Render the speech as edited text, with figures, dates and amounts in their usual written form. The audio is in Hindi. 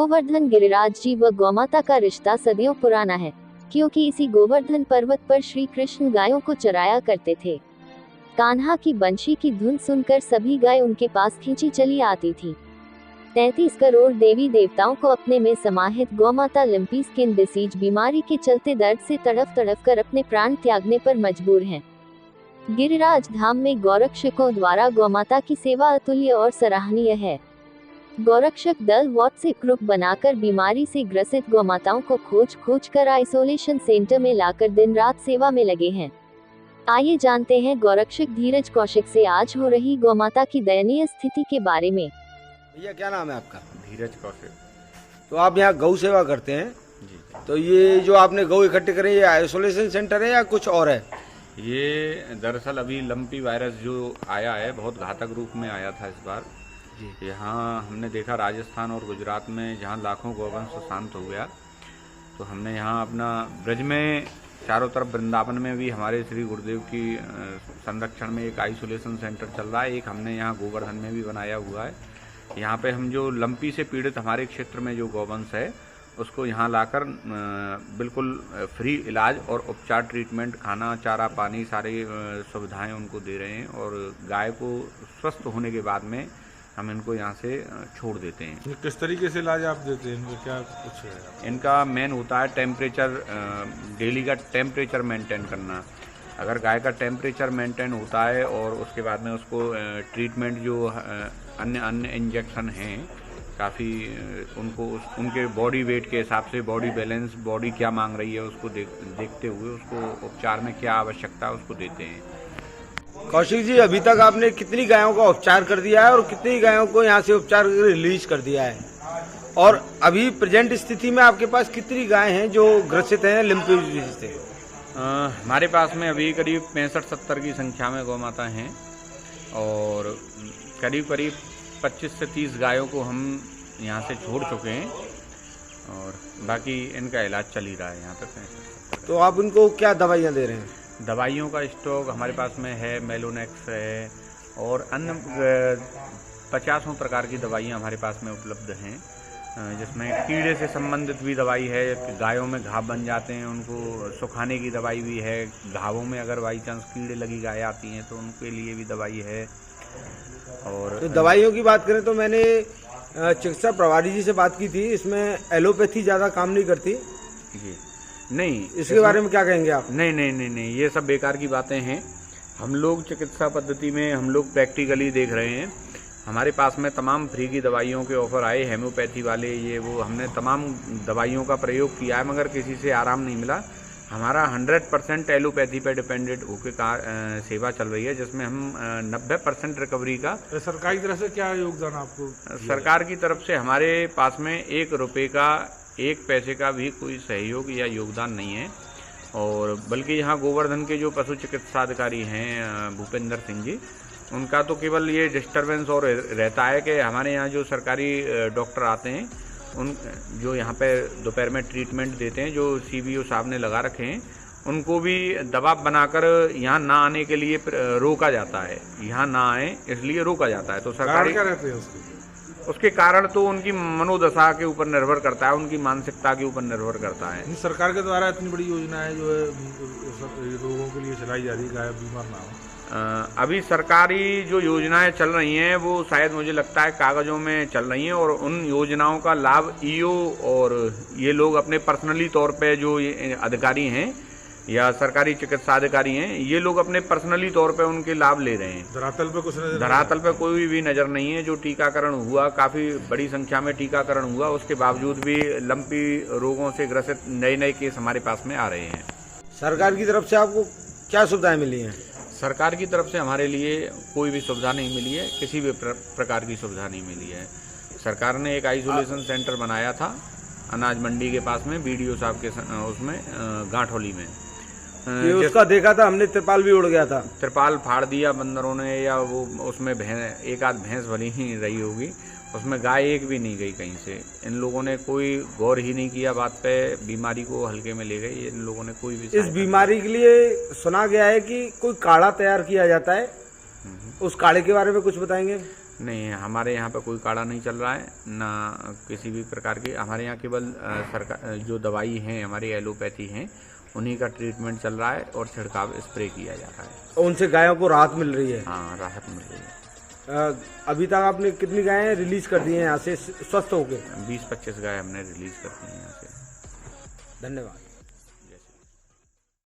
गोवर्धन गिरिराज जी व गौमाता का रिश्ता सदियों पुराना है, क्योंकि इसी गोवर्धन पर्वत पर श्री कृष्ण गायों को चराया करते थे। कान्हा की बंशी की धुन सुनकर सभी गाय उनके पास खींची चली आती थी। 33 करोड़ देवी देवताओं को अपने में समाहित गौमाता लंपी स्किन डिसीज बीमारी के चलते दर्द से तड़फ कर अपने प्राण त्यागने पर मजबूर हैं। गिरिराज धाम में गौरक्षकों द्वारा गौमाता की सेवा अतुल्य और सराहनीय है। गौरक्षक दल व्हाट्सएप ग्रुप बनाकर बीमारी से ग्रसित गौमाताओं को खोज कर आइसोलेशन सेंटर में लाकर दिन रात सेवा में लगे हैं। आइए जानते हैं गौरक्षक धीरज कौशिक से आज हो रही गौमाता की दयनीय स्थिति के बारे में। भैया क्या नाम है आपका? धीरज कौशिक। तो आप यहाँ गौ सेवा करते हैं जी। तो ये जो आपने गौ इकट्ठे करे ये आइसोलेशन सेंटर है या कुछ और है? ये दरअसल अभी लंपी वायरस जो आया है बहुत घातक रूप में आया था इस बार जी। यहाँ हमने देखा राजस्थान और गुजरात में जहाँ लाखों गौवंश शांत हो गया, तो हमने यहाँ अपना ब्रज में चारों तरफ वृंदावन में भी हमारे श्री गुरुदेव की संरक्षण में एक आइसोलेशन सेंटर चल रहा है। एक हमने यहाँ गोवर्धन में भी बनाया हुआ है। यहाँ पे हम जो लंपी से पीड़ित हमारे क्षेत्र में जो गौवंश है उसको यहाँ लाकर बिल्कुल फ्री इलाज और उपचार ट्रीटमेंट, खाना, चारा, पानी, सारे सुविधाएं उनको दे रहे हैं और गाय को स्वस्थ होने के बाद में हम इनको यहाँ से छोड़ देते हैं। किस तरीके से इलाज आप देते हैं? इनको क्या कुछ है? इनका मेन होता है टेम्परेचर, डेली का टेम्परेचर मेंटेन करना। अगर गाय का टेम्परेचर मेंटेन होता है और उसके बाद में उसको ट्रीटमेंट जो अन्य इंजेक्शन हैं काफ़ी उनको उनके बॉडी वेट के हिसाब से बॉडी बैलेंस, बॉडी क्या मांग रही है उसको देखते हुए उसको उपचार में क्या आवश्यकता है उसको देते हैं। कौशिक जी, अभी तक आपने कितनी गायों का उपचार कर दिया है और कितनी गायों को यहाँ से उपचार रिलीज कर दिया है? और अभी प्रेजेंट स्थिति में आपके पास कितनी गाय हैं जो ग्रसित हैं लिम्फी डिजीज से? हमारे पास में अभी करीब 65-70 की संख्या में गौ माता हैं और करीब 25 से 30 गायों को हम यहाँ से छोड़ चुके हैं और बाकी इनका इलाज चल ही रहा है यहाँ तक। तो आप उनको क्या दवाइयाँ दे रहे हैं? दवाइयों का स्टॉक हमारे पास में है, मेलोनेक्स है और अन्य 50 प्रकार की दवाइयाँ हमारे पास में उपलब्ध हैं, जिसमें कीड़े से संबंधित भी दवाई है। गायों में घाव बन जाते हैं उनको सुखाने की दवाई भी है। घावों में अगर बाई चांस कीड़े लगी गाय आती हैं तो उनके लिए भी दवाई है। और तो दवाइयों की बात करें तो मैंने चिकित्सा प्रभारी जी से बात की थी, इसमें एलोपैथी ज़्यादा काम नहीं करती जी। नहीं, इसके बारे में क्या कहेंगे आप? नहीं, ये सब बेकार की बातें हैं। हम लोग चिकित्सा पद्धति में हम लोग प्रैक्टिकली देख रहे हैं। हमारे पास में तमाम फ्री की दवाइयों के ऑफर आए, हेम्योपैथी वाले, ये वो, हमने तमाम दवाइयों का प्रयोग किया है मगर किसी से आराम नहीं मिला। हमारा 100% एलोपैथी पे डिपेंडेंट होकर सेवा चल रही है, जिसमें हम 90% रिकवरी का। सरकार की तरफ से क्या योगदान आपको? सरकार की तरफ से हमारे पास में 1 रुपये का 1 पैसे का भी कोई सहयोग या योगदान नहीं है। और बल्कि यहाँ गोवर्धन के जो पशु चिकित्सा अधिकारी हैं भूपेंद्र सिंह जी, उनका तो केवल ये डिस्टर्बेंस और रहता है कि हमारे यहाँ जो सरकारी डॉक्टर आते हैं उन जो यहाँ पे दोपहर में ट्रीटमेंट देते हैं, जो CBO साहब ने लगा रखे हैं, उनको भी दबाव बनाकर यहाँ ना आने के लिए रोका जाता है। यहाँ ना आए इसलिए रोका जाता है। तो सरकारी क्या रहते हैं उसके कारण तो उनकी मनोदशा के ऊपर निर्भर करता है, उनकी मानसिकता के ऊपर निर्भर करता है। सरकार के द्वारा इतनी बड़ी योजनाएं जो है लोगों के लिए चलाई जा रही है, गाय बीमार ना हो। अभी सरकारी जो योजनाएं चल रही हैं वो शायद मुझे लगता है कागजों में चल रही हैं और उन योजनाओं का लाभ EO और ये लोग अपने पर्सनली तौर पे जो अधिकारी हैं या सरकारी चिकित्सा अधिकारी हैं, ये लोग अपने पर्सनली तौर पे उनके लाभ ले रहे हैं। धरातल पे कोई भी नज़र नहीं है। जो टीकाकरण हुआ, काफ़ी बड़ी संख्या में टीकाकरण हुआ, उसके बावजूद भी लंपी रोगों से ग्रसित नए केस हमारे पास में आ रहे हैं। सरकार की तरफ से आपको क्या सुविधाएं मिली हैं? सरकार की तरफ से हमारे लिए कोई भी सुविधा नहीं मिली है, किसी भी प्रकार की सुविधा नहीं मिली है। सरकार ने एक आइसोलेशन सेंटर बनाया था अनाज मंडी के पास में, BDO साहब के उसमें गांठौली में। उसका देखा था हमने, त्रिपाल भी उड़ गया था। त्रिपाल फाड़ दिया बंदरों ने, या वो उसमें एक आध भैंस भली ही रही होगी, उसमें गाय एक भी नहीं गई कहीं से। इन लोगों ने कोई गौर ही नहीं किया बात पे, बीमारी को हल्के में ले गई। इन लोगों ने कोई भी इस बीमारी के लिए सुना गया है कि कोई काढ़ा तैयार किया जाता है, उस काढ़े के बारे में कुछ बताएंगे? नहीं, हमारे यहाँ पे कोई काढ़ा नहीं चल रहा है, ना किसी भी प्रकार की। हमारे यहाँ केवल सरकार जो दवाई हैं हमारी एलोपैथी हैं उन्हीं का ट्रीटमेंट चल रहा है और छिड़काव स्प्रे किया जा रहा है। उनसे गायों को राहत मिल रही है। हाँ, राहत मिल रही है। अभी तक आपने कितनी गायें रिलीज कर दी हैं यहाँ से स्वस्थ होकर? 20-25 गाय हमने रिलीज कर दी हैं यहाँ से। धन्यवाद।